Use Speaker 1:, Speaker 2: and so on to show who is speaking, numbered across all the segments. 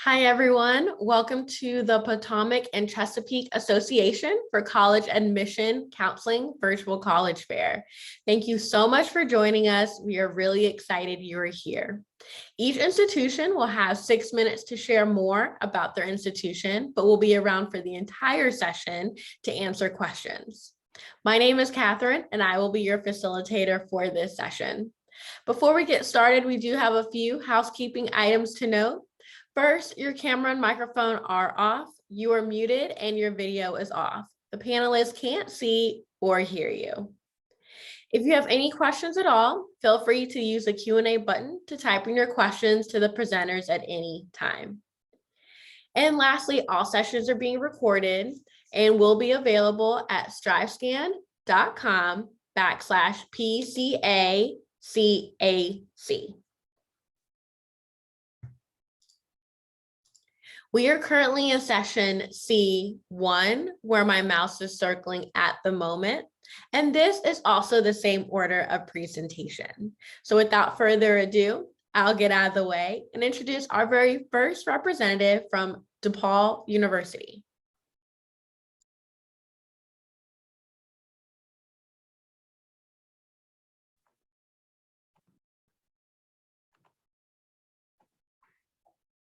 Speaker 1: Hi, everyone. Welcome to the Potomac and Chesapeake Association for College Admission Counseling Virtual College Fair. Thank you so much for joining us. We are really excited you are here. Each institution will have 6 minutes to share more about their institution, but will be around for the entire session to answer questions. My name is Catherine, and I will be your facilitator for this session. Before we get started, we do have a few housekeeping items to note. First, your camera and microphone are off, you are muted, and your video is off. The panelists can't see or hear you. If you have any questions at all, feel free to use the Q&A button to type in your questions to the presenters at any time. And lastly, all sessions are being recorded and will be available at strivescan.com/PCACAC. We are currently in session C1, where my mouse is circling at the moment. And this is also the same order of presentation. So without further ado, I'll get out of the way and introduce our very first representative from DePauw University.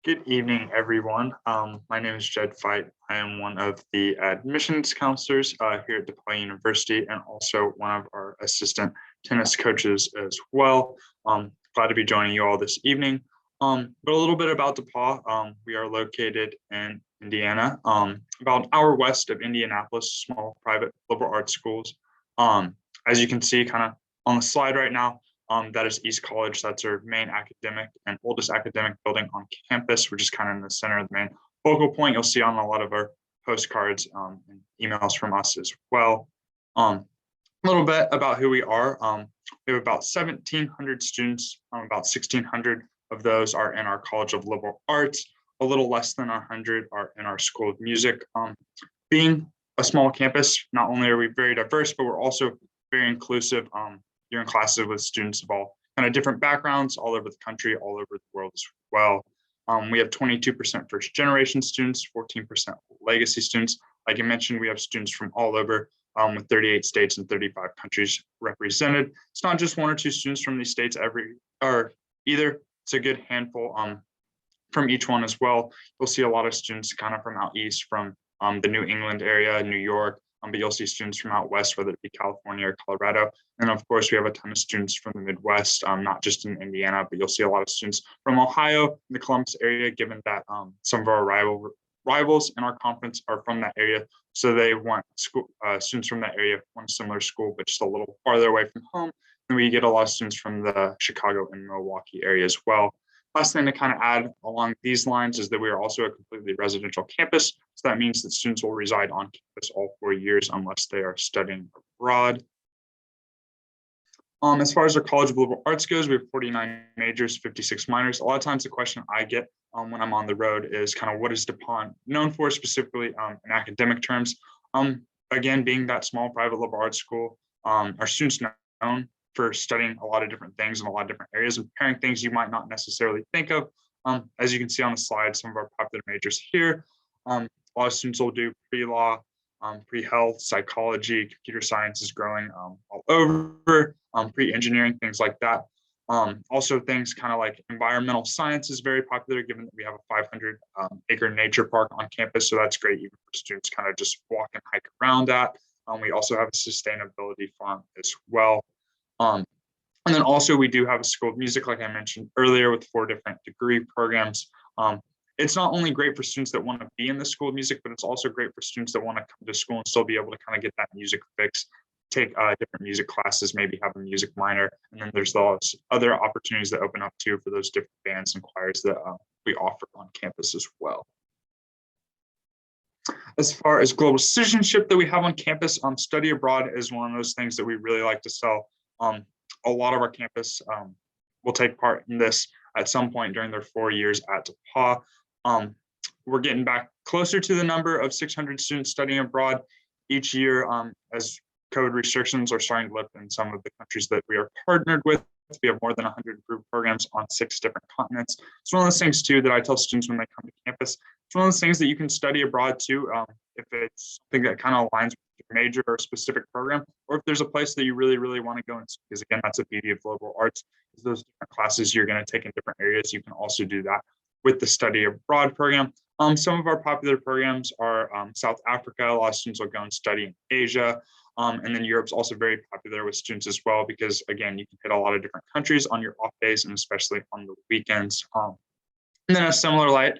Speaker 2: Good evening, everyone. My name is Jed Fight. I am one of the admissions counselors here at DePauw University and also one of our assistant tennis coaches as well. Glad to be joining you all this evening. But a little bit about DePauw. We are located in Indiana, about an hour west of Indianapolis, small private liberal arts schools. As you can see kind of on the slide right now, that is East College. That's our main academic and oldest academic building on campus, which is kind of in the center of the main focal point. You'll see on a lot of our postcards and emails from us as well. A little bit about who we are. We have about 1,700 students. About 1,600 of those are in our College of Liberal Arts. A little less than 100 are in our School of Music. Being a small campus, not only are we very diverse, but we're also very inclusive. You're in classes with students of all kind of different backgrounds all over the country, all over the world as well. We have 22% first generation students, 14% legacy students. Like I mentioned, we have students from all over with 38 states and 35 countries represented. It's not just one or two students from these states either. It's a good handful from each one as well. You'll see a lot of students kind of from out east, from the New England area, New York, but you'll see students from out west, whether it be California or Colorado. And of course, we have a ton of students from the Midwest, not just in Indiana, but you'll see a lot of students from Ohio, the Columbus area, given that some of our rivals in our conference are from that area. So they want students from that area, want a similar school, but just a little farther away from home. And we get a lot of students from the Chicago and Milwaukee area as well. Last thing to kind of add along these lines is that we are also a completely residential campus. So that means that students will reside on campus all 4 years unless they are studying abroad. As far as our College of Liberal Arts goes, we have 49 majors, 56 minors. A lot of times the question I get when I'm on the road is kind of what is DePauw known for, specifically in academic terms. Again, being that small private liberal arts school, our students known for studying a lot of different things in a lot of different areas and preparing things you might not necessarily think of. As you can see on the slide, some of our popular majors here. A lot of students will do pre-law, pre-health, psychology, computer science is growing all over, pre-engineering, things like that. Also things kind of like environmental science is very popular, given that we have a 500 acre nature park on campus. So that's great even for students kind of just walk and hike around that. We also have a sustainability farm as well. And then also we do have a School of Music, like I mentioned earlier, with 4 different degree programs. It's not only great for students that want to be in the School of Music, but it's also great for students that want to come to school and still be able to kind of get that music fix, take different music classes, maybe have a music minor. And then there's those other opportunities that open up too for those different bands and choirs that we offer on campus as well. As far as global citizenship that we have on campus, study abroad is one of those things that we really like to sell. A lot of our campus will take part in this at some point during their 4 years at DePauw. We're getting back closer to the number of 600 students studying abroad each year as COVID restrictions are starting to lift in some of the countries that we are partnered with. We have more than 100 approved programs on 6 different continents. It's one of those things too that I tell students when they come to campus. It's one of those things that you can study abroad too, if it's something that kind of aligns with your major or specific program, or if there's a place that you really, really want to go into. Because again, that's the beauty of liberal arts, is those different classes you're going to take in different areas. You can also do that with the study abroad program. Some of our popular programs are South Africa. A lot of students will go and study in Asia. And then Europe's also very popular with students as well, because again, you can hit a lot of different countries on your off days and especially on the weekends. And then a similar light,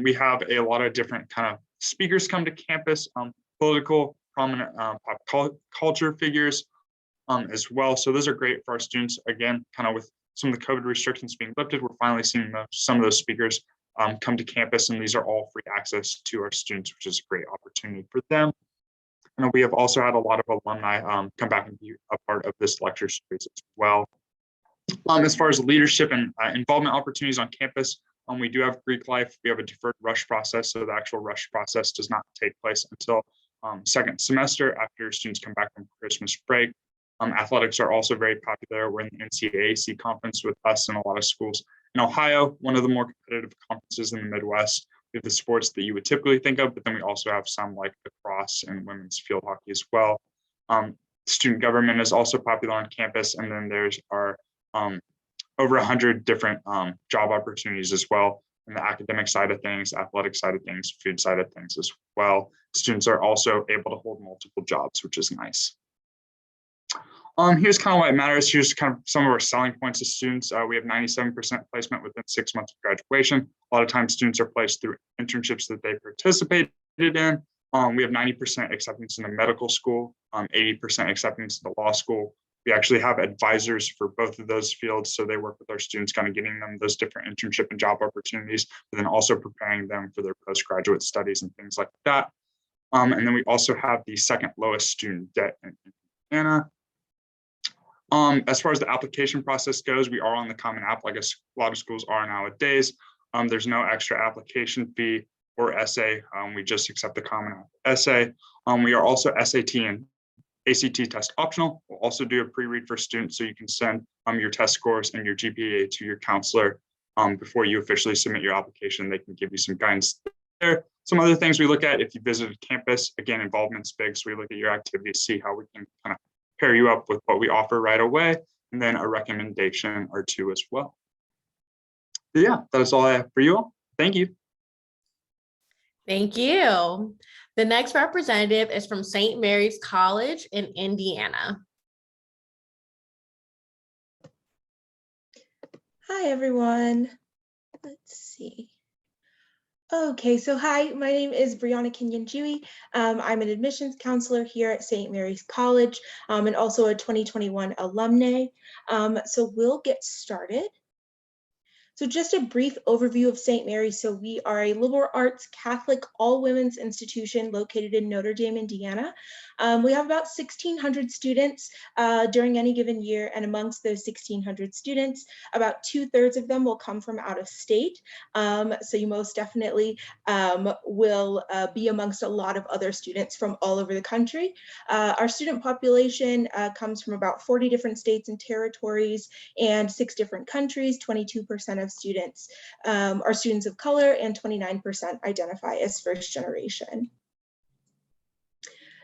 Speaker 2: we have a lot of different kind of speakers come to campus, political, prominent pop culture figures as well. So those are great for our students. Again, kind of with some of the COVID restrictions being lifted, we're finally seeing some of those speakers come to campus, and these are all free access to our students, which is a great opportunity for them. And we have also had a lot of alumni come back and be a part of this lecture series as well. As far as leadership and involvement opportunities on campus, we do have Greek life. We have a deferred rush process, so the actual rush process does not take place until second semester after students come back from Christmas break. Athletics are also very popular. We're in the NCAAC conference with us and a lot of schools in Ohio, one of the more competitive conferences in the Midwest. We have the sports that you would typically think of, but then we also have some like lacrosse and women's field hockey as well. Student government is also popular on campus, and then there's our over 100 different job opportunities as well, in the academic side of things, athletic side of things, food side of things as well. Students are also able to hold multiple jobs, which is nice. Here's kind of why it matters. Here's kind of some of our selling points as students. We have 97% placement within 6 months of graduation. A lot of times students are placed through internships that they participated in. We have 90% acceptance in the medical school, 80% acceptance in the law school. We actually have advisors for both of those fields. So they work with our students, kind of getting them those different internship and job opportunities, but then also preparing them for their postgraduate studies and things like that. And then we also have the second lowest student debt in Indiana. As far as the application process goes, we are on the Common App, like a lot of schools are nowadays. There's no extra application fee or essay. We just accept the Common App essay. We are also SAT and ACT test optional. We'll also do a pre-read for students, so you can send your test scores and your GPA to your counselor before you officially submit your application. They can give you some guidance there. Some other things we look at if you visited campus, again, involvement's big, so we look at your activities, see how we can kind of pair you up with what we offer right away, and then a recommendation or two as well. But yeah, that is all I have for you all. Thank you.
Speaker 1: Thank you. The next representative is from St. Mary's College in Indiana.
Speaker 3: Hi, everyone. Let's see. Okay, so hi, my name is Brianna Kenyon-Dewey. I'm an admissions counselor here at St. Mary's College and also a 2021 alumni. So we'll get started. So just a brief overview of St. Mary's. So we are a liberal arts Catholic all-women's institution located in Notre Dame, Indiana. We have about 1,600 students during any given year, and amongst those 1,600 students, about 2/3 of them will come from out of state. So you most definitely will be amongst a lot of other students from all over the country. Our student population comes from about 40 different states and territories and 6 different countries. 22% of students are students of color, and 29% identify as first generation.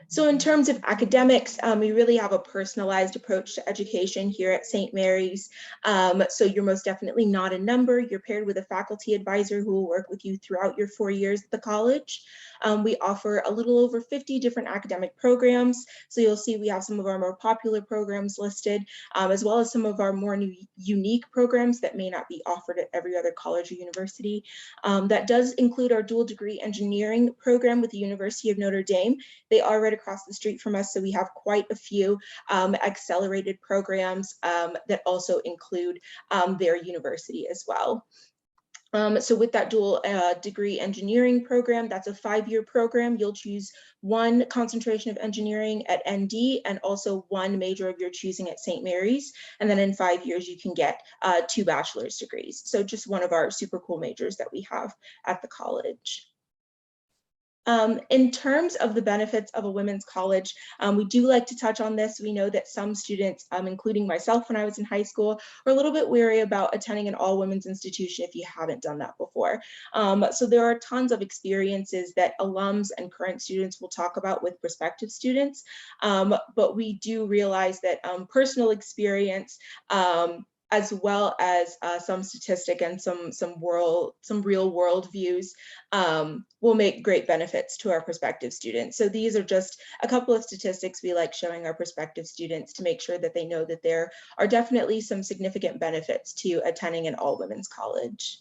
Speaker 3: So in terms of academics, we really have a personalized approach to education here at St. Mary's. So you're most definitely not a number. You're paired with a faculty advisor who will work with you throughout your 4 years at the college. We offer a little over 50 different academic programs. So you'll see we have some of our more popular programs listed, as well as some of our more unique programs that may not be offered at every other college or university. That does include our dual degree engineering program with the University of Notre Dame. They are right across the street from us, so we have quite a few accelerated programs that also include their university as well. So with that dual degree engineering program, that's a 5-year program. You'll choose one concentration of engineering at ND and also one major of your choosing at St. Mary's. And then in 5 years, you can get 2 bachelor's degrees. So just one of our super cool majors that we have at the college. In terms of the benefits of a women's college, we do like to touch on this. We know that some students, including myself when I was in high school, are a little bit wary about attending an all-women's institution if you haven't done that before. So there are tons of experiences that alums and current students will talk about with prospective students, but we do realize that personal experience, as well as some statistic and some real world views will make great benefits to our prospective students. So these are just a couple of statistics we like showing our prospective students to make sure that they know that there are definitely some significant benefits to attending an all-women's college.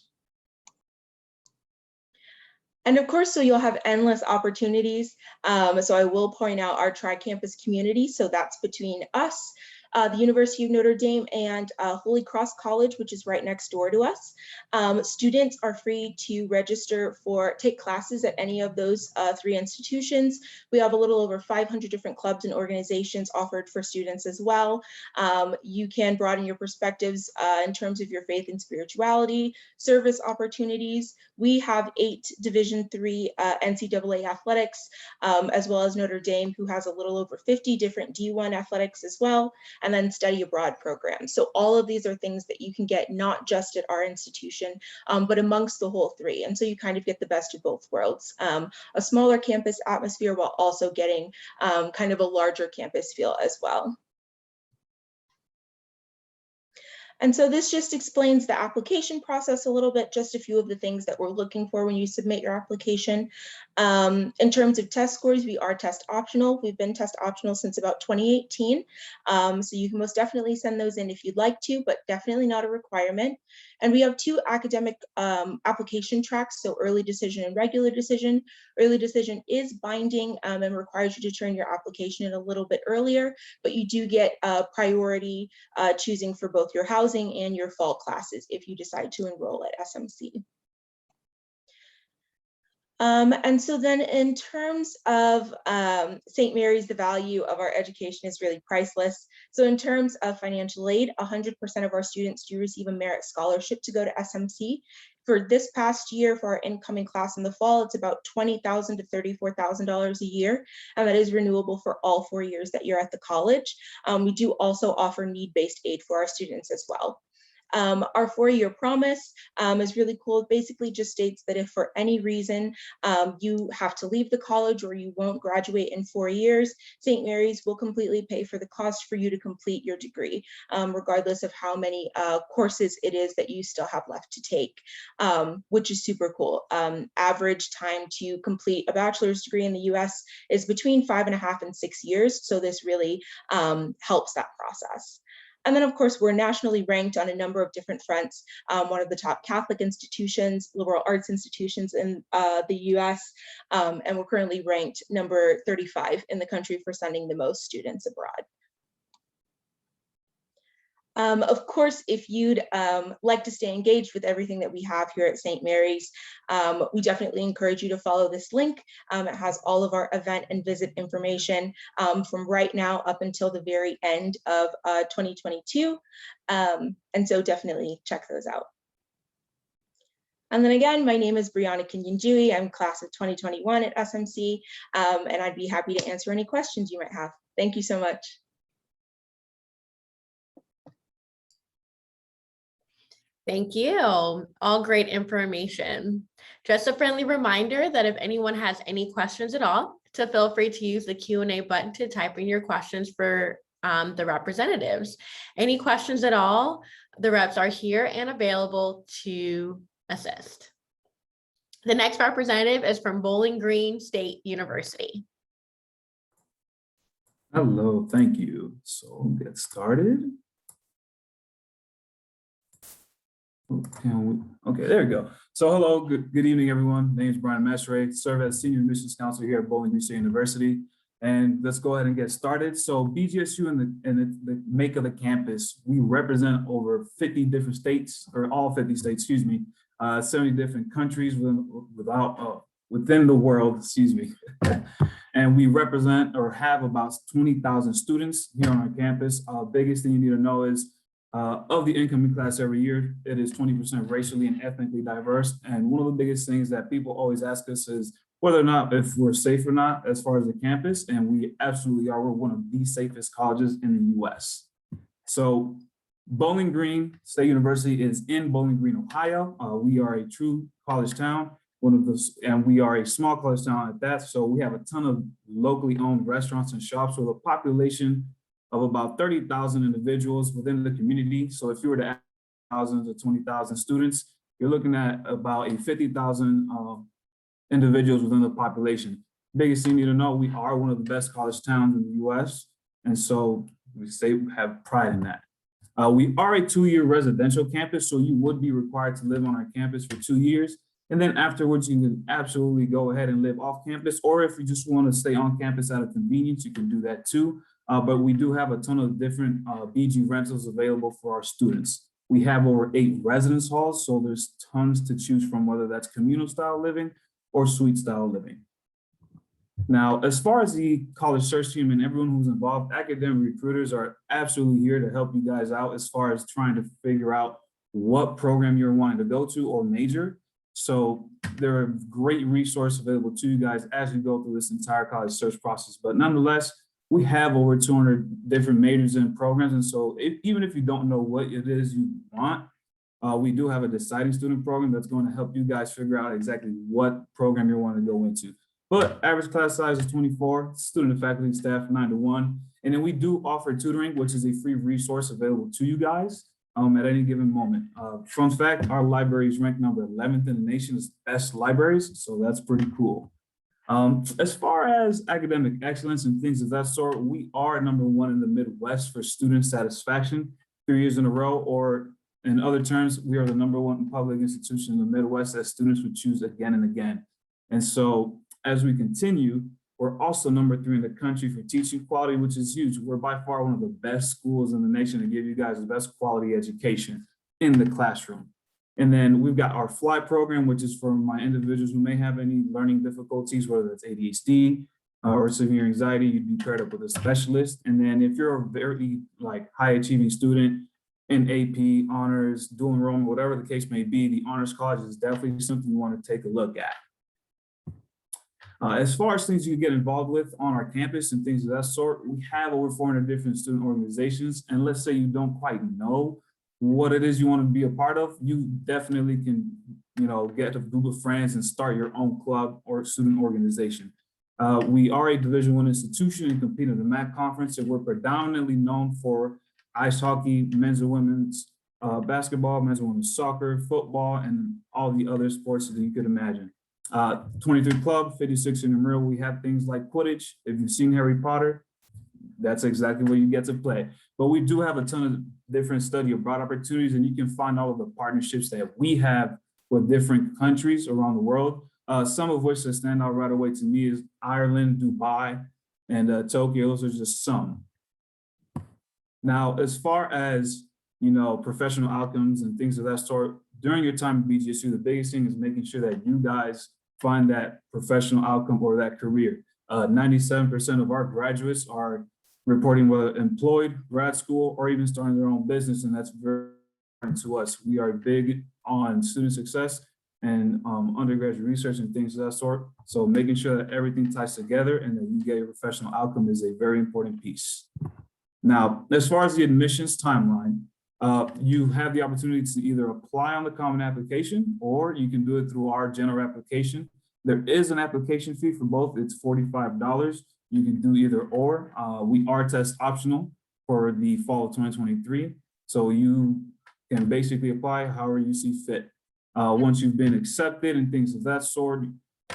Speaker 3: And of course, so you'll have endless opportunities. So I will point out our tri-campus community. So that's between us, the University of Notre Dame, and Holy Cross College, which is right next door to us. Students are free to register take classes at any of those 3 institutions. We have a little over 500 different clubs and organizations offered for students as well. You can broaden your perspectives in terms of your faith and spirituality, service opportunities. We have 8 Division III NCAA athletics, as well as Notre Dame, who has a little over 50 different D1 athletics as well, and then study abroad programs. So all of these are things that you can get not just at our institution, but amongst the whole 3. And so you kind of get the best of both worlds. A smaller campus atmosphere while also getting kind of a larger campus feel as well. And so this just explains the application process a little bit, just a few of the things that we're looking for when you submit your application. In terms of test scores, we are test optional. We've been test optional since about 2018. So you can most definitely send those in if you'd like to, but definitely not a requirement. And we have 2 academic application tracks, so early decision and regular decision. Early decision is binding and requires you to turn your application in a little bit earlier, but you do get priority choosing for both your housing and your fall classes if you decide to enroll at SMC. And so then in terms of St. Mary's, the value of our education is really priceless. So in terms of financial aid, 100% of our students do receive a merit scholarship to go to SMC. For this past year, for our incoming class in the fall, it's about $20,000 to $34,000 a year, and that is renewable for all 4 years that you're at the college. We do also offer need-based aid for our students as well. Our 4-year promise is really cool. It basically just states that if for any reason you have to leave the college or you won't graduate in 4 years, St. Mary's will completely pay for the cost for you to complete your degree, regardless of how many courses it is that you still have left to take, which is super cool. Average time to complete a bachelor's degree in the US is between 5.5 and 6 years. So this really helps that process. And then, of course, we're nationally ranked on a number of different fronts. One of the top Catholic institutions, liberal arts institutions in the US, and we're currently ranked number 35 in the country for sending the most students abroad. Of course, if you'd like to stay engaged with everything that we have here at St. Mary's, we definitely encourage you to follow this link. It has all of our event and visit information from right now up until the very end of 2022. And so definitely check those out. And then again, my name is Brianna Kinyan-Dewey. I'm class of 2021 at SMC, and I'd be happy to answer any questions you might have. Thank you so much.
Speaker 1: Thank you. All great information. Just a friendly reminder that if anyone has any questions at all, to feel free to use the Q&A button to type in your questions for the representatives. Any questions at all, the reps are here and available to assist. The next representative is from Bowling Green State University.
Speaker 4: Hello, thank you. So we'll get started. Okay, there we go. So hello, good evening, everyone. My name is Brian Mesray, serve as Senior Admissions Counselor here at Bowling Green State University. And let's go ahead and get started. So BGSU and the make of the campus, we represent over 50 different states, or all 50 states, excuse me, 70 different countries within the world, excuse me. And we represent or have about 20,000 students here on our campus. Biggest thing you need to know is of the incoming class every year, it is 20% racially and ethnically diverse. And one of the biggest things that people always ask us is, whether or not if we're safe or not as far as the campus, and we absolutely are. We're one of the safest colleges in the US. So Bowling Green State University is in Bowling Green, Ohio. We are a true college town, and we are a small college town at that. So we have a ton of locally owned restaurants and shops with a population of about 30,000 individuals within the community. So if you were to add 1,000 to 20,000 students, you're looking at about a 50,000 individuals within the population. Biggest thing you need to know, we are one of the best college towns in the US. And so we have pride in that. We are a 2-year residential campus, so you would be required to live on our campus for 2 years. And then afterwards, you can absolutely go ahead and live off campus, or if you just want to stay on campus out of convenience, you can do that too. But we do have a ton of different BG rentals available for our students. We have over 8 residence halls, so there's tons to choose from, whether that's communal style living or suite style living. Now, as far as the college search team and everyone who's involved, academic recruiters are absolutely here to help you guys out as far as trying to figure out what program you're wanting to go to or major. So there are great resources available to you guys as you go through this entire college search process. But nonetheless, we have over 200 different majors and programs. And so even if you don't know what it is you want, we do have a deciding student program that's going to help you guys figure out exactly what program you want to go into. But average class size is 24, student and faculty staff 9-to-1. And then we do offer tutoring, which is a free resource available to you guys at any given moment. Fun fact, our library is ranked number 11th in the nation as best libraries, so that's pretty cool. As far as academic excellence and things of that sort, we are #1 in the Midwest for student satisfaction 3 years in a row, or in other terms, we are the #1 public institution in the Midwest that students would choose again and again. And so as we continue, we're also #3 in the country for teaching quality, which is huge. We're by far one of the best schools in the nation to give you guys the best quality education in the classroom. And then we've got our FLY program, which is for my individuals who may have any learning difficulties, whether it's ADHD or severe anxiety, you'd be paired up with a specialist. And then if you're a very high achieving student in AP, honors, dual enrollment, whatever the case may be, the honors college is definitely something you want to take a look at. As far as things you can get involved with on our campus and things of that sort, we have over 400 different student organizations. And let's say you don't quite know what it is you want to be a part of, you definitely can, get a group of friends and start your own club or student organization. We are a Division I institution and compete in the MAC conference, and we're predominantly known for ice hockey, men's and women's basketball, men's and women's soccer, football, and all the other sports that you could imagine. 23 Club, 56 intramural, we have things like Quidditch. If you've seen Harry Potter, that's exactly what you get to play. But we do have a ton of different study abroad opportunities, and you can find all of the partnerships that we have with different countries around the world. Some of which that stand out right away to me is Ireland, Dubai, and Tokyo. Those are just some. Now, as far as professional outcomes and things of that sort, during your time at BGSU, the biggest thing is making sure that you guys find that professional outcome or that career. 97% of our graduates are reporting whether employed, grad school, or even starting their own business, and that's very important to us. We are big on student success and undergraduate research and things of that sort. So making sure that everything ties together and that you get a professional outcome is a very important piece. Now, as far as the admissions timeline, you have the opportunity to either apply on the common application or you can do it through our general application. There is an application fee for both. It's $45. You can do either or. We are test optional for the fall of 2023. So you can basically apply however you see fit. Once you've been accepted and things of that sort,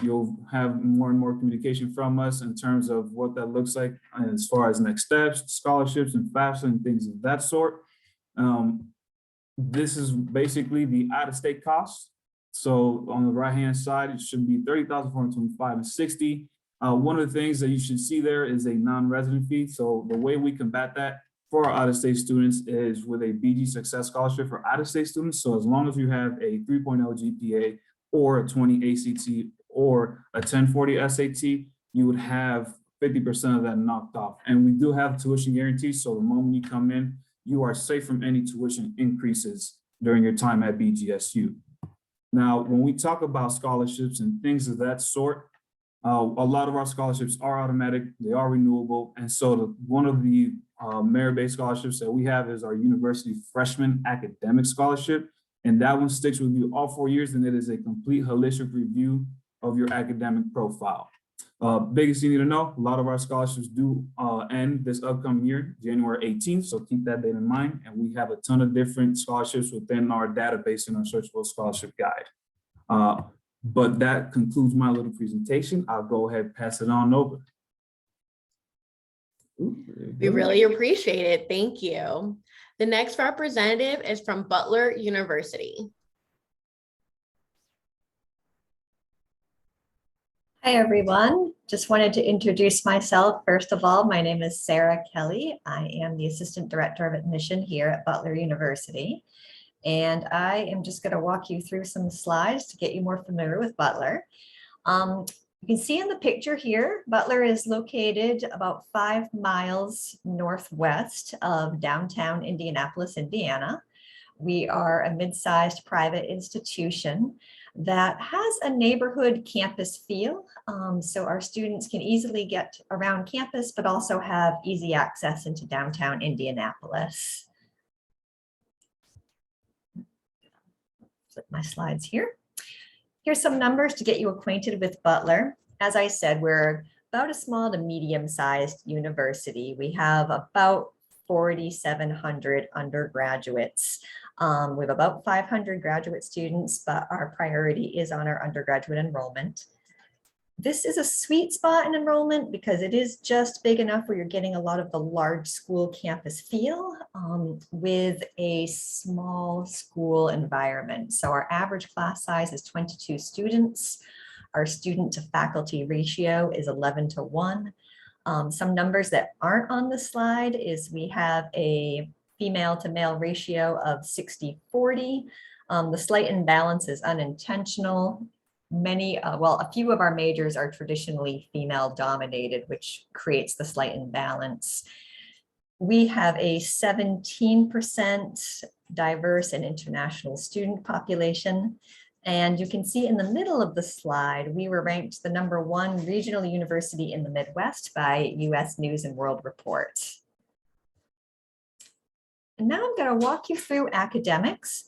Speaker 4: you'll have more and more communication from us in terms of what that looks like as far as next steps, scholarships and FAFSA and things of that sort. This is basically the out-of-state costs. So on the right-hand side, it should be $30,425 and $60. One of the things that you should see there is a non-resident fee. So the way we combat that for our out-of-state students is with a BG Success Scholarship for out-of-state students. So as long as you have a 3.0 GPA or a 20 ACT or a 1040 SAT, you would have 50% of that knocked off. And we do have tuition guarantees. So the moment you come in, you are safe from any tuition increases during your time at BGSU. Now, when we talk about scholarships and things of that sort, A lot of our scholarships are automatic, they are renewable. And so one of the merit-based scholarships that we have is our University Freshman Academic Scholarship. And that one sticks with you all 4 years, and it is a complete holistic review of your academic profile. Biggest you need to know, a lot of our scholarships do end this upcoming year, January 18th, so keep that date in mind. And we have a ton of different scholarships within our database in our searchable scholarship guide. But that concludes my little presentation. I'll go ahead and pass it on over.
Speaker 1: We really appreciate it. Thank you. The next representative is from Butler University.
Speaker 5: Hi, everyone. Just wanted to introduce myself. First of all, my name is Sarah Kelly. I am the Assistant Director of Admission here at Butler University. And I am just going to walk you through some slides to get you more familiar with Butler. You can see in the picture here, Butler is located about 5 miles northwest of downtown Indianapolis, Indiana. We are a mid-sized private institution that has a neighborhood campus feel. So our students can easily get around campus, but also have easy access into downtown Indianapolis. Flip my slides here. Here's some numbers to get you acquainted with Butler. As I said, we're about a small to medium-sized university. We have about 4,700 undergraduates. We have about 500 graduate students, but our priority is on our undergraduate enrollment. This is a sweet spot in enrollment because it is just big enough where you're getting a lot of the large school campus feel with a small school environment. So our average class size is 22 students. Our student to faculty ratio is 11:1. Some numbers that aren't on the slide is we have a female to male ratio of 60-40. The slight imbalance is unintentional. A few of our majors are traditionally female dominated, which creates the slight imbalance. We have a 17% diverse and international student population. And you can see in the middle of the slide, we were ranked the #1 regional university in the Midwest by US News and World Report. And now I'm going to walk you through academics.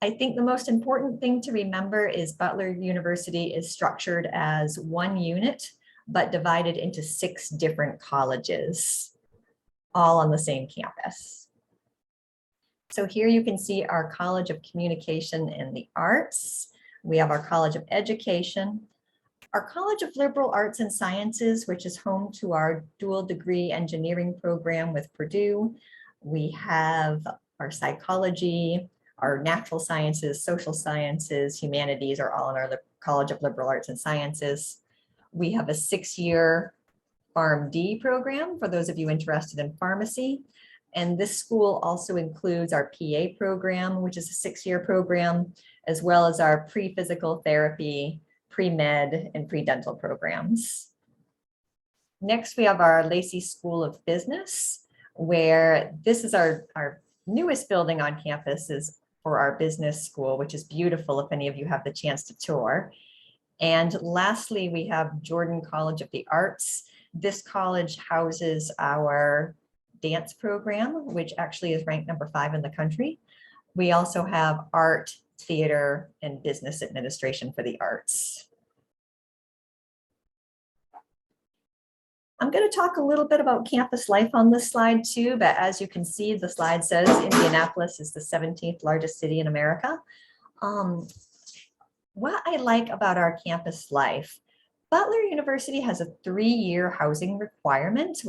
Speaker 5: I think the most important thing to remember is Butler University is structured as one unit, but divided into 6 different colleges, all on the same campus. So here you can see our College of Communication and the Arts. We have our College of Education, our College of Liberal Arts and Sciences, which is home to our dual degree engineering program with Purdue. We have our psychology, our natural sciences, social sciences, humanities are all in our College of Liberal Arts and Sciences. We have a 6-year PharmD program for those of you interested in pharmacy. And this school also includes our PA program, which is a 6-year program, as well as our pre-physical therapy, pre-med, and pre-dental programs. Next, we have our Lacey School of Business, where this is our newest building on campus is for our business school, which is beautiful if any of you have the chance to tour. And lastly, we have Jordan College of the Arts. This college houses our dance program, which actually is ranked #5 in the country. We also have art, theater, and business administration for the arts. I'm going to talk a little bit about campus life on this slide too, but as you can see, the slide says Indianapolis is the 17th largest city in America. What I like about our campus life, Butler University has a 3-year housing requirement,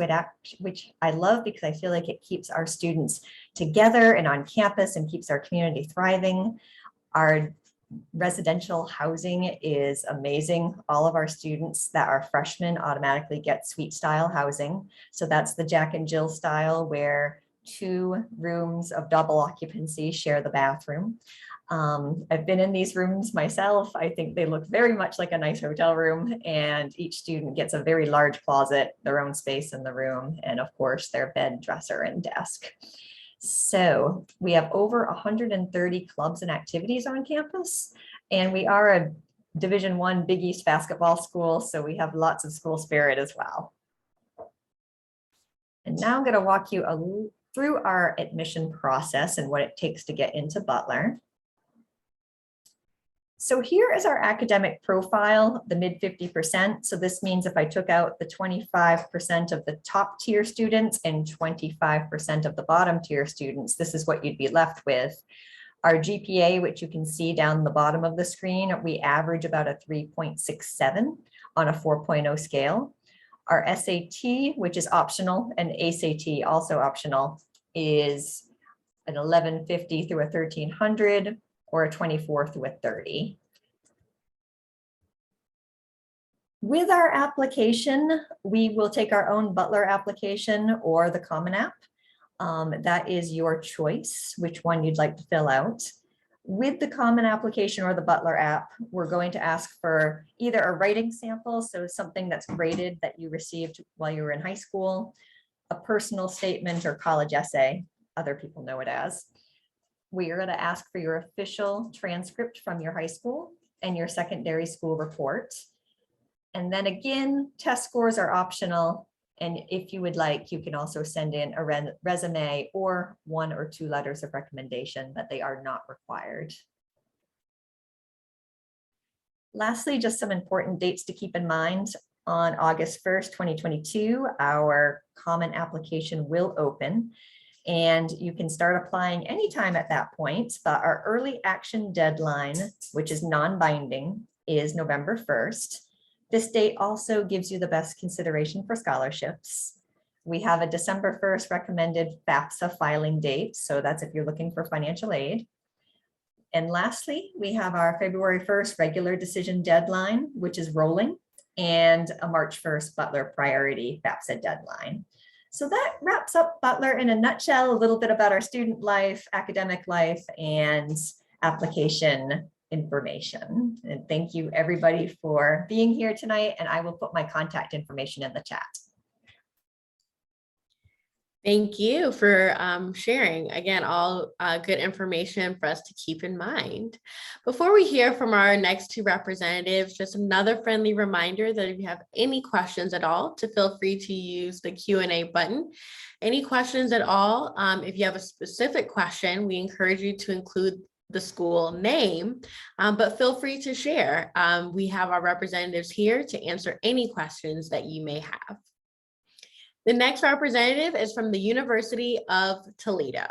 Speaker 5: which I love because I feel like it keeps our students together and on campus and keeps our community thriving. Our residential housing is amazing. All of our students that are freshmen automatically get suite style housing. So that's the Jack and Jill style where 2 rooms of double occupancy share the bathroom. I've been in these rooms myself. I think they look very much like a nice hotel room, and each student gets a very large closet, their own space in the room, and of course their bed, dresser, and desk. So we have over 130 clubs and activities on campus, and we are a Division I Big East basketball school, so we have lots of school spirit as well. And now I'm going to walk you through our admission process and what it takes to get into Butler. So here is our academic profile, the mid 50%. So this means if I took out the 25% of the top tier students and 25% of the bottom tier students, this is what you'd be left with. Our GPA, which you can see down the bottom of the screen, we average about a 3.67 on a 4.0 scale. Our SAT, which is optional, and ACT, also optional, is an 1150 through a 1300 or a 24 through a 30. With our application, we will take our own Butler application or the Common App. That is your choice, which one you'd like to fill out. With the Common Application or the Butler app, we're going to ask for either a writing sample, so something that's graded that you received while you were in high school, a personal statement or college essay, other people know it as. We are going to ask for your official transcript from your high school and your secondary school report. And then again, test scores are optional. And if you would like, you can also send in a resume or 1 or 2 letters of recommendation, but they are not required. Lastly, just some important dates to keep in mind. On August 1st, 2022, our Common Application will open, and you can start applying anytime at that point. But our early action deadline, which is non-binding, is November 1st. This date also gives you the best consideration for scholarships. We have a December 1st recommended FAFSA filing date, so that's if you're looking for financial aid. And lastly, we have our February 1st regular decision deadline, which is rolling, and a March 1st Butler priority FAFSA deadline. So that wraps up Butler in a nutshell, a little bit about our student life, academic life, and application information. And thank you everybody for being here tonight, and I will put my contact information in the chat.
Speaker 1: Thank you for sharing. Again, all good information for us to keep in mind. Before we hear from our next 2 representatives, just another friendly reminder that if you have any questions at all, to feel free to use the Q&A button. Any questions at all, if you have a specific question, we encourage you to include the school name, but feel free to share. We have our representatives here to answer any questions that you may have. The next representative is from the University of Toledo.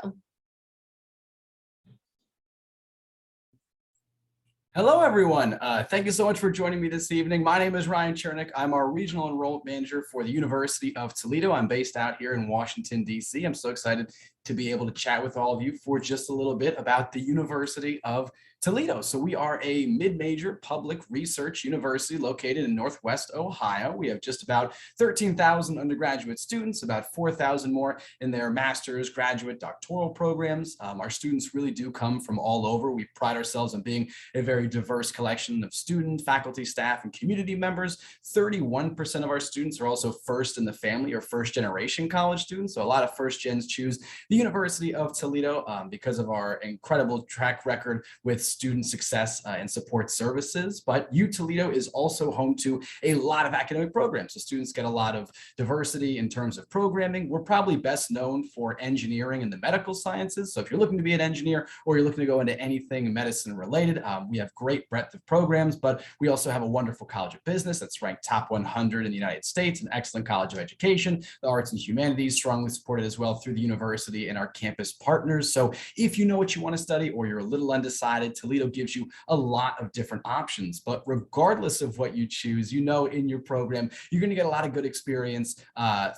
Speaker 6: Hello, everyone. Thank you so much for joining me this evening. My name is Ryan Chernick. I'm our Regional Enrollment Manager for the University of Toledo. I'm based out here in Washington, D.C. I'm so excited to be able to chat with all of you for just a little bit about the University of Toledo. So we are a mid-major public research university located in Northwest Ohio. We have just about 13,000 undergraduate students, about 4,000 more in their master's, graduate, doctoral programs. Our students really do come from all over. We pride ourselves on being a very diverse collection of student, faculty, staff, and community members. 31% of our students are also first in the family or first generation college students. So a lot of first gens choose the University of Toledo because of our incredible track record with student success and support services. But U Toledo is also home to a lot of academic programs. So students get a lot of diversity in terms of programming. We're probably best known for engineering and the medical sciences. So if you're looking to be an engineer or you're looking to go into anything medicine related, we have great breadth of programs, but we also have a wonderful college of business that's ranked top 100 in the United States, an excellent college of education. The arts and humanities strongly supported as well through the university and our campus partners. So if you know what you want to study or you're a little undecided, Toledo gives you a lot of different options. But regardless of what you choose, you know in your program, you're going to get a lot of good experience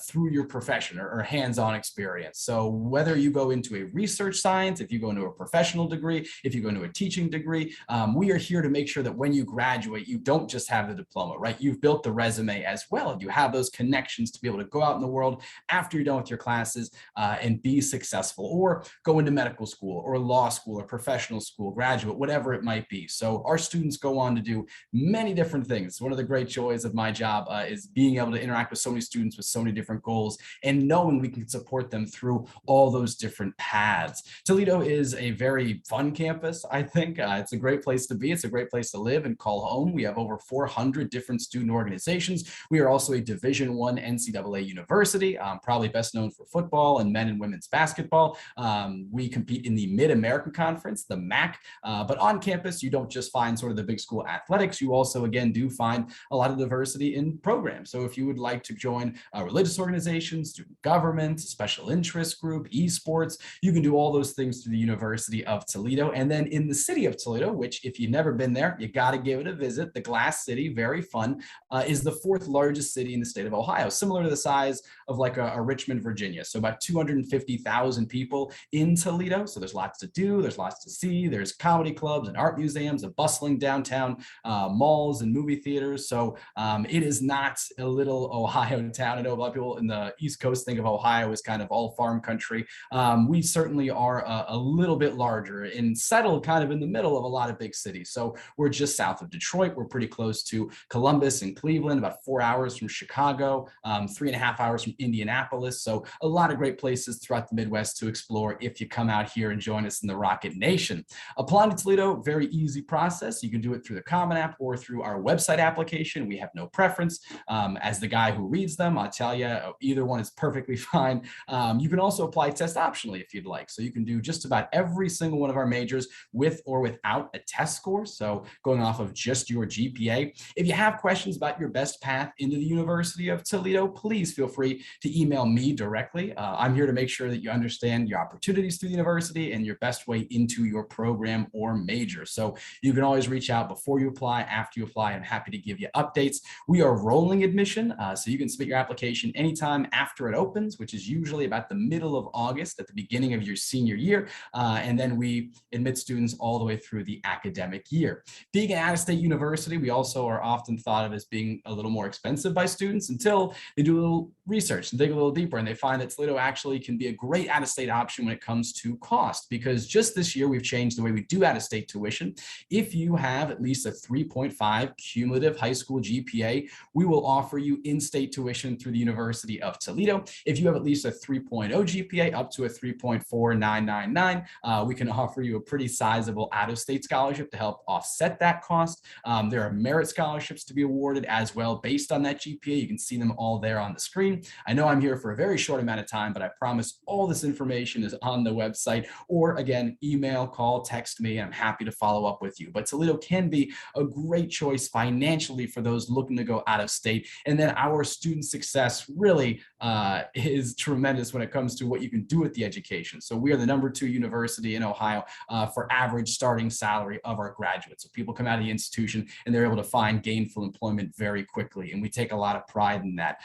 Speaker 6: through your profession or hands-on experience. So whether you go into a research science, if you go into a professional degree, if you go into a teaching degree, we are here to make sure that when you graduate, you don't just have the diploma, right? You've built the resume as well. You have those connections to be able to go out in the world after you're done with your classes and be successful or go into medical school or law school or professional school, graduate, whatever it might be. So our students go on to do many different things. One of the great joys of my job is being able to interact with so many students with so many different goals and knowing we can support them through all those different paths. Toledo is a very fun campus, I think. It's a great place to be. It's a great place to live and call home. We have over 400 different student organizations. We are also a Division I NCAA university, probably best known for football and men and women's basketball. We compete in the Mid-American Conference, the MAC, but on campus, you don't just find sort of the big school athletics. You also, again, do find a lot of diversity in programs. So if you would like to join a religious organization, student government, special interest group, esports, you can do all those things through the University of Toledo. And then in the city of Toledo, which if you've never been there, you got to give it a visit. The Glass City, very fun, is the 4th largest city in the state of Ohio, similar to the size of like a Richmond, Virginia. So about 250,000 people in Toledo. So there's lots to do. There's lots to see. There's comedy clubs and art museums, a bustling downtown, malls and movie theaters. So it is not a little Ohio town. I know a lot of people in the East Coast think of Ohio as kind of all farm country. We certainly are a little bit larger and settled kind of in the middle of a lot of big cities. So we're just south of Detroit. We're pretty close to Columbus and Cleveland, about 4 hours from Chicago, 3.5 hours from Indianapolis. So a lot of great places throughout the Midwest to explore if you come out here and join us in the Rocket Nation. Applying to Toledo, very easy process. You can do it through the Common App or through our website application. We have no preference. As the guy who reads them, I'll tell you, either one is perfectly fine. You can also apply test optionally if you'd like. So you can do just about every single one of our majors with or without a test score. So going off of just your GPA. If you have questions about your best path into the University of Toledo, please feel free to email me directly. I'm here to make sure that you understand your opportunities through the university and your best way into your program or major. So you can always reach out before you apply, after you apply. I'm happy to give you updates. We are rolling admission, so you can submit your application anytime after it opens, which is usually about the middle of August at the beginning of your senior year. And then we admit students all the way through the academic year. Being an out-of-state university, we also are often thought of as being a little more expensive by students until they do a little research and dig a little deeper and they find that Toledo actually can be a great out-of-state option when it comes to cost, because just this year we've changed the way we do out-of-state tuition. If you have at least a 3.5 cumulative high school GPA, we will offer you in-state tuition through the University of Toledo. If you have at least a 3.0 GPA up to a 3.4999, we can offer you a pretty sizable out-of-state scholarship to help offset that cost. There are merit scholarships to be awarded as well based on that GPA. You can see them all there on the screen. I know I'm here for a very short amount of time, but I promise all this information is on the website, or again, email, call, text me, and I'm happy to follow up with you. But Toledo can be a great choice financially for those looking to go out of state. And then our student success really is tremendous when it comes to what you can do with the education. So we are the #2 university in Ohio for average starting salary of our graduates. So people come out of the institution and they're able to find gainful employment very quickly. And we take a lot of pride in that.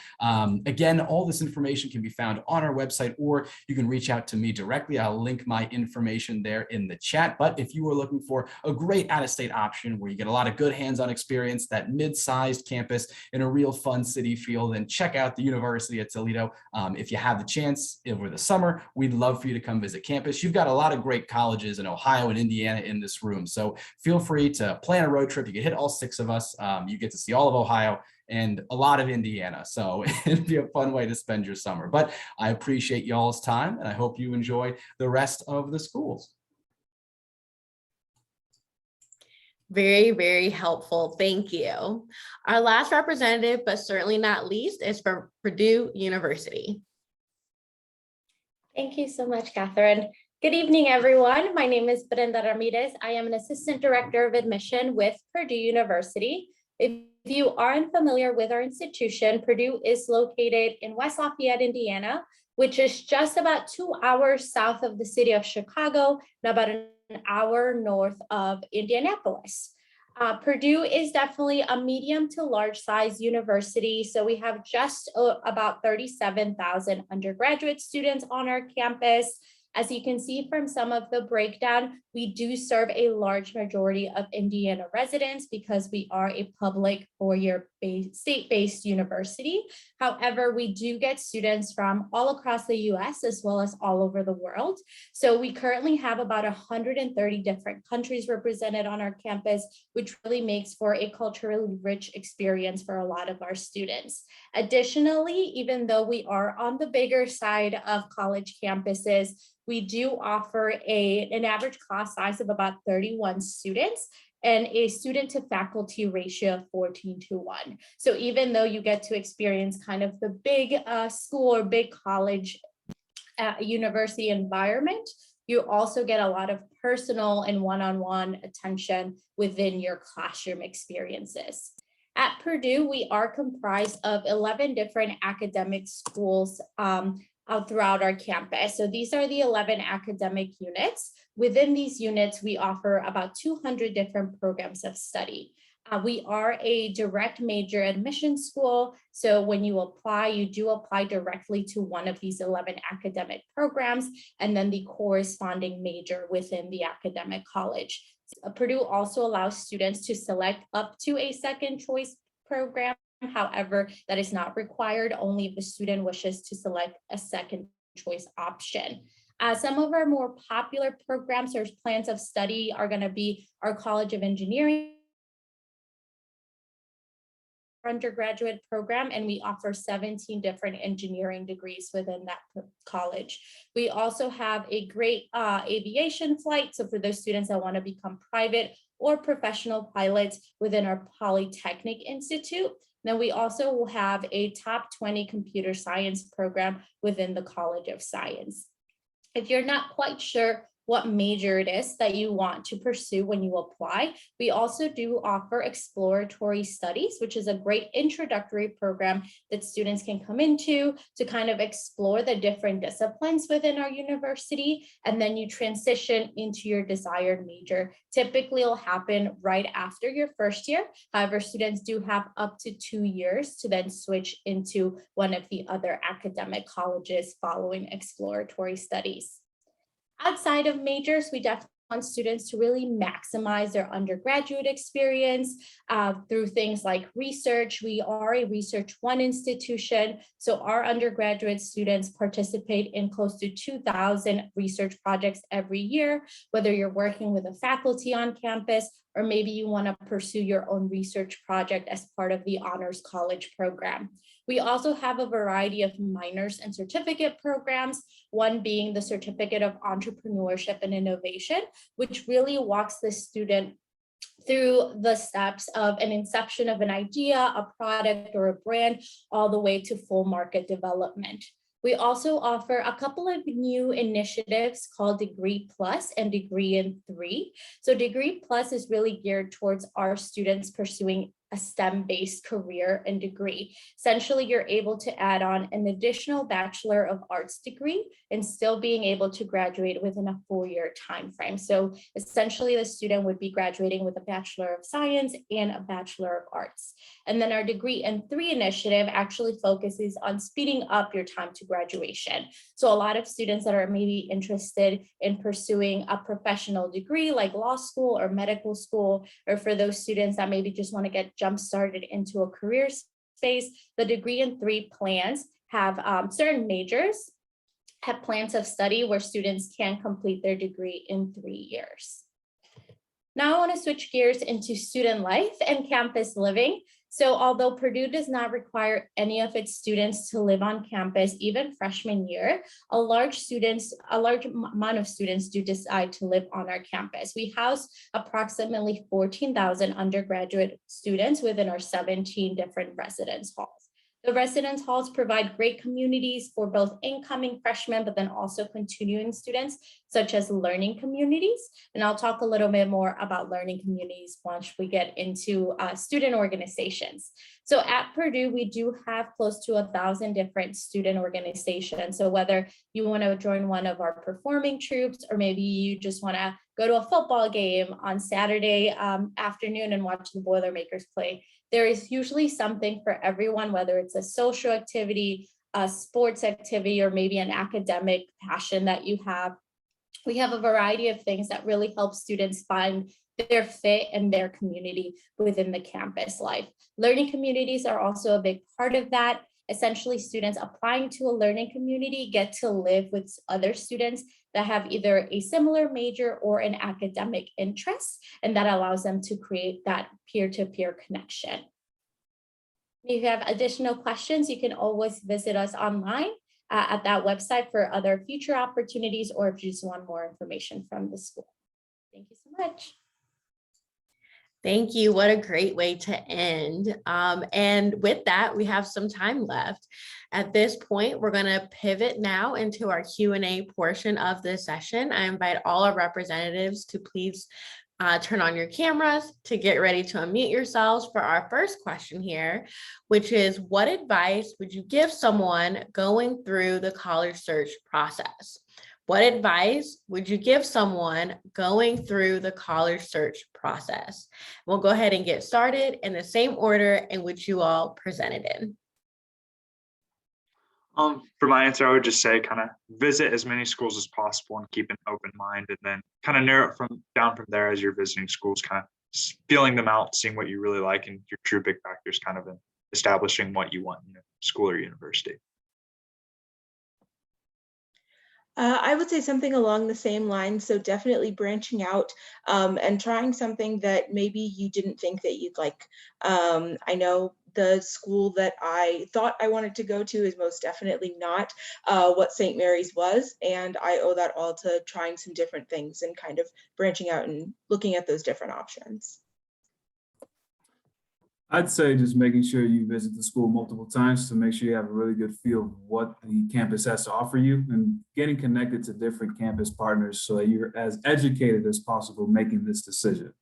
Speaker 6: Again, all this information can be found on our website, or you can reach out to me directly. I'll link my information there in the chat. But if you are looking for a great out-of-state option where you get a lot of good hands-on experience, that mid-sized campus in a real fun city feel, then check out the University of Toledo. If you have the chance over the summer, we'd love for you to come visit campus. You've got a lot of great colleges in Ohio and Indiana in this room. So feel free to plan a road trip. You can hit all 6 of us. You get to see all of Ohio and a lot of Indiana. So it'd be a fun way to spend your summer. But I appreciate y'all's time, and I hope you enjoy the rest of the schools.
Speaker 1: Very, very helpful. Thank you. Our last representative, but certainly not least, is from Purdue University.
Speaker 7: Thank you so much, Catherine. Good evening, everyone. My name is Brenda Ramirez. I am an Assistant Director of Admission with Purdue University. If you aren't familiar with our institution, Purdue is located in West Lafayette, Indiana, which is just about 2 hours south of the city of Chicago and about an hour north of Indianapolis. Purdue is definitely a medium to large size university. So we have just about 37,000 undergraduate students on our campus. As you can see from some of the breakdown, we do serve a large majority of Indiana residents because we are a public four-year state-based university. However, we do get students from all across the US as well as all over the world. So we currently have about 130 different countries represented on our campus, which really makes for a culturally rich experience for a lot of our students. Additionally, even though we are on the bigger side of college campuses, we do offer an average class size of about 31 students and a student to faculty ratio of 14:1. So even though you get to experience kind of the big school or big college university environment, you also get a lot of personal and one-on-one attention within your classroom experiences. At Purdue, we are comprised of 11 different academic schools throughout our campus. So these are the 11 academic units. Within these units, we offer about 200 different programs of study. We are a direct major admission school. So when you apply, you do apply directly to one of these 11 academic programs and then the corresponding major within the academic college. Purdue also allows students to select up to a second choice program. However, that is not required, only if the student wishes to select a second choice option. Some of our more popular programs or plans of study are going to be our College of Engineering undergraduate program, and we offer 17 different engineering degrees within that college. We also have a great aviation flight. So for those students that want to become private or professional pilots within our Polytechnic Institute. Then we also will have a top 20 computer science program within the College of Science. If you're not quite sure what major it is that you want to pursue when you apply, we also do offer exploratory studies, which is a great introductory program that students can come into to kind of explore the different disciplines within our university, and then you transition into your desired major. Typically, it'll happen right after your first year. However, students do have up to 2 years to then switch into one of the other academic colleges following exploratory studies. Outside of majors, we definitely want students to really maximize their undergraduate experience through things like research. We are a Research One institution, so our undergraduate students participate in close to 2,000 research projects every year, whether you're working with a faculty on campus or maybe you want to pursue your own research project as part of the Honors College program. We also have a variety of minors and certificate programs, one being the Certificate of Entrepreneurship and Innovation, which really walks the student through the steps of an inception of an idea, a product, or a brand, all the way to full market development. We also offer a couple of new initiatives called Degree Plus and Degree in 3. So Degree Plus is really geared towards our students pursuing a STEM-based career and degree. Essentially, you're able to add on an additional Bachelor of Arts degree and still being able to graduate within a 4-year time frame. So essentially, the student would be graduating with a Bachelor of Science and a Bachelor of Arts. And then our Degree in 3 initiative actually focuses on speeding up your time to graduation. So a lot of students that are maybe interested in pursuing a professional degree like law school or medical school, or for those students that maybe just want to get jump started into a career space, the Degree in 3 plans have certain majors have plans of study where students can complete their degree in 3 years. Now I want to switch gears into student life and campus living. So although Purdue does not require any of its students to live on campus, even freshman year, a large amount of students do decide to live on our campus. We house approximately 14,000 undergraduate students within our 17 different residence halls. The residence halls provide great communities for both incoming freshmen, but then also continuing students, such as learning communities. And I'll talk a little bit more about learning communities once we get into student organizations. So at Purdue, we do have close to 1,000 different student organizations. So whether you want to join one of our performing troops, or maybe you just want to go to a football game on Saturday afternoon and watch the Boilermakers play, there is usually something for everyone, whether it's a social activity, a sports activity or maybe an academic passion that you have. We have a variety of things that really help students find their fit and their community within the campus life. Learning communities are also a big part of that. Essentially, students applying to a learning community get to live with other students that have either a similar major or an academic interest, and that allows them to create that peer-to-peer connection. If you have additional questions, you can always visit us online at that website for other future opportunities, or if you just want more information from the school. Thank you so much.
Speaker 1: Thank you. What a great way to end. And with that, we have some time left. At this point, we're going to pivot now into our Q&A portion of this session. I invite all our representatives to please turn on your cameras, to get ready to unmute yourselves for our first question here, which is, what advice would you give someone going through the college search process? What advice would you give someone going through the college search process? We'll go ahead and get started in the same order in which you all presented in.
Speaker 2: For my answer, I would just say kind of visit as many schools as possible and keep an open mind, and then kind of narrow it down from there as you're visiting schools, kind of feeling them out, seeing what you really like, and your true big factors kind of in establishing what you want in school or university.
Speaker 3: I would say something along the same lines. So definitely branching out and trying something that maybe you didn't think that you'd like. I know the school that I thought I wanted to go to is most definitely not what St. Mary's was. And I owe that all to trying some different things and kind of branching out and looking at those different options.
Speaker 4: I'd say just making sure you visit the school multiple times to make sure you have a really good feel of what the campus has to offer you, and getting connected to different campus partners so that you're as educated as possible making this decision.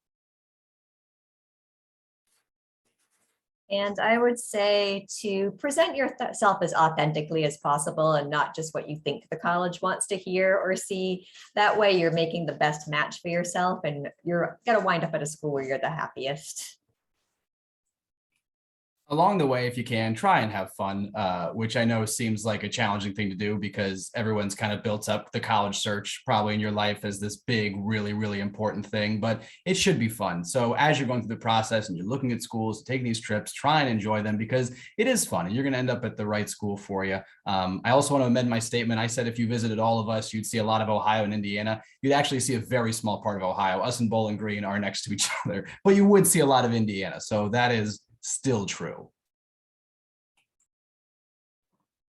Speaker 5: And I would say to present yourself as authentically as possible and not just what you think the college wants to hear or see. That way you're making the best match for yourself, and you're going to wind up at a school where you're the happiest.
Speaker 6: Along the way, if you can, try and have fun, which I know seems like a challenging thing to do because everyone's kind of built up the college search probably in your life as this big, really, really important thing, but it should be fun. So as you're going through the process and you're looking at schools, taking these trips, try and enjoy them because it is fun and you're going to end up at the right school for you. I also want to amend my statement. I said if you visited all of us, you'd see a lot of Ohio and Indiana. You'd actually see a very small part of Ohio. Us and Bowling Green are next to each other, but you would see a lot of Indiana. So that is still true.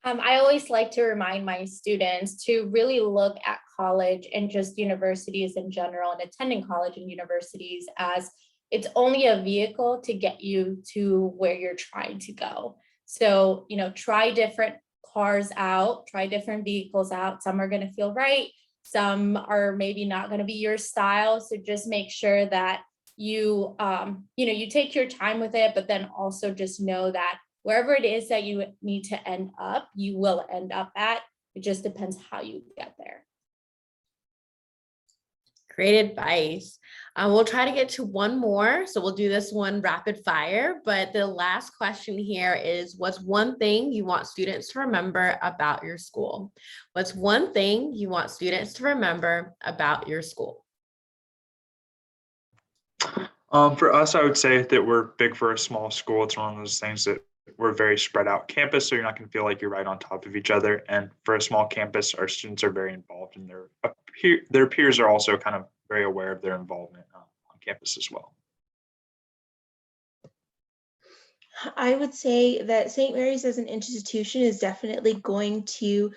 Speaker 7: I always like to remind my students to really look at college and just universities in general and attending college and universities as it's only a vehicle to get you to where you're trying to go. So, try different cars out, try different vehicles out. Some are going to feel right. Some are maybe not going to be your style. So just make sure that you take your time with it, but then also just know that wherever it is that you need to end up, you will end up at. It just depends how you get there.
Speaker 1: Great advice. We'll try to get to one more. So we'll do this one rapid fire, but the last question here is, what's one thing you want students to remember about your school? What's one thing you want students to remember about your school?
Speaker 2: For us, I would say that we're big for a small school. It's one of those things that we're a very spread out campus, so you're not going to feel like you're right on top of each other. And for a small campus, our students are very involved, and their peers are also kind of very aware of their involvement on campus as well.
Speaker 3: I would say that St. Mary's as an institution is definitely going to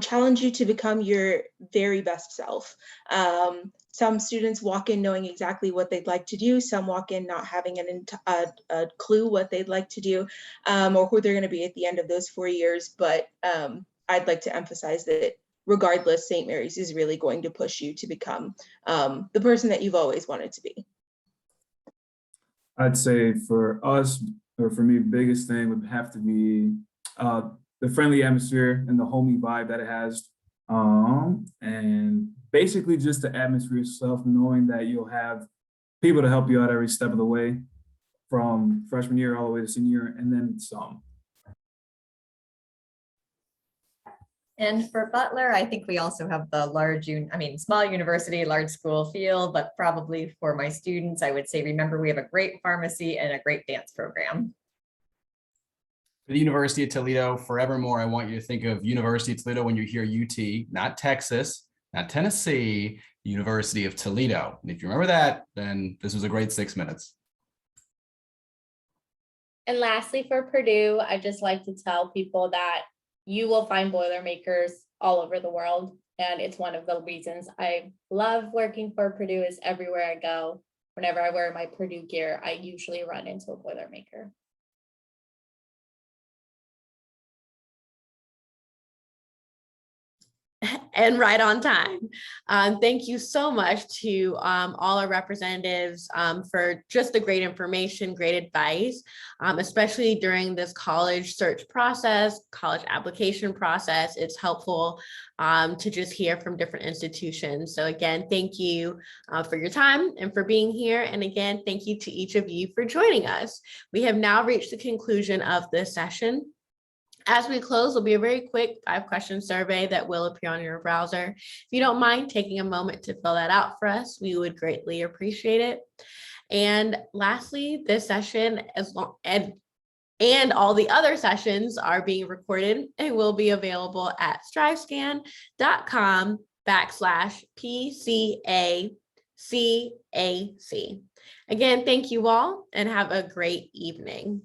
Speaker 3: challenge you to become your very best self. Some students walk in knowing exactly what they'd like to do. Some walk in not having a clue what they'd like to do or who they're going to be at the end of those 4 years. But I'd like to emphasize that regardless, St. Mary's is really going to push you to become the person that you've always wanted to be.
Speaker 4: I'd say for us, or for me, the biggest thing would have to be the friendly atmosphere and the homey vibe that it has. And basically just the atmosphere itself, knowing that you'll have people to help you out every step of the way from freshman year all the way to senior, and then some.
Speaker 5: And for Butler, I think we also have the small university, large school feel, but probably for my students, I would say, remember, we have a great pharmacy and a great dance program.
Speaker 6: For the University of Toledo, forevermore, I want you to think of University of Toledo when you hear UT, not Texas, not Tennessee, University of Toledo. And if you remember that, then this was a great 6 minutes.
Speaker 7: And lastly, for Purdue, I just like to tell people that you will find Boilermakers all over the world. And it's one of the reasons I love working for Purdue is everywhere I go, whenever I wear my Purdue gear, I usually run into a Boilermaker.
Speaker 1: And right on time. Thank you so much to all our representatives for just the great information, great advice, especially during this college search process, college application process. It's helpful to just hear from different institutions. So again, thank you for your time and for being here. And again, thank you to each of you for joining us. We have now reached the conclusion of this session. As we close, there'll be a very quick 5-question survey that will appear on your browser. If you don't mind taking a moment to fill that out for us, we would greatly appreciate it. And lastly, this session, and all the other sessions are being recorded and will be available at strivescan.com/PCACAC. Again, thank you all and have a great evening.